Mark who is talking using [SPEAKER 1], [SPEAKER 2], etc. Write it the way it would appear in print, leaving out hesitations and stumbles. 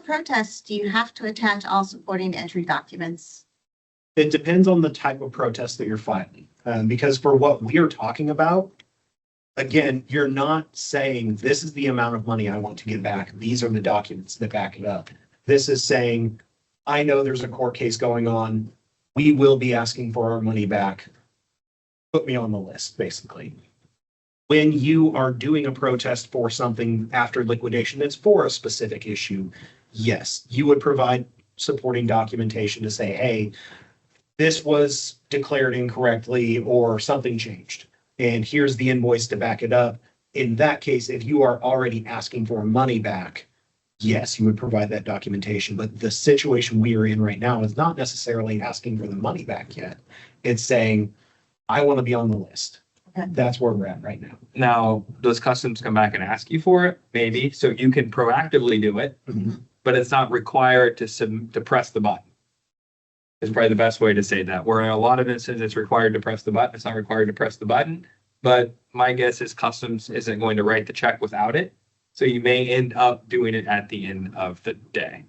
[SPEAKER 1] protest, do you have to attach all supporting entry documents?
[SPEAKER 2] It depends on the type of protest that you're filing. Because for what we're talking about, again, you're not saying this is the amount of money I want to get back. These are the documents that back it up. This is saying, I know there's a court case going on. We will be asking for our money back. Put me on the list, basically. When you are doing a protest for something after liquidation that's for a specific issue, yes, you would provide supporting documentation to say, hey, this was declared incorrectly or something changed. And here's the invoice to back it up. In that case, if you are already asking for money back, yes, you would provide that documentation. But the situation we are in right now is not necessarily asking for the money back yet. It's saying, I want to be on the list.
[SPEAKER 1] Okay.
[SPEAKER 2] That's where we're at right now.
[SPEAKER 3] Now, does customs come back and ask you for it? Maybe. So you can proactively do it, but it's not required to press the button. Is probably the best way to say that. Where in a lot of instances it's required to press the button, it's not required to press the button. But my guess is customs isn't going to write the check without it. So you may end up doing it at the end of the day.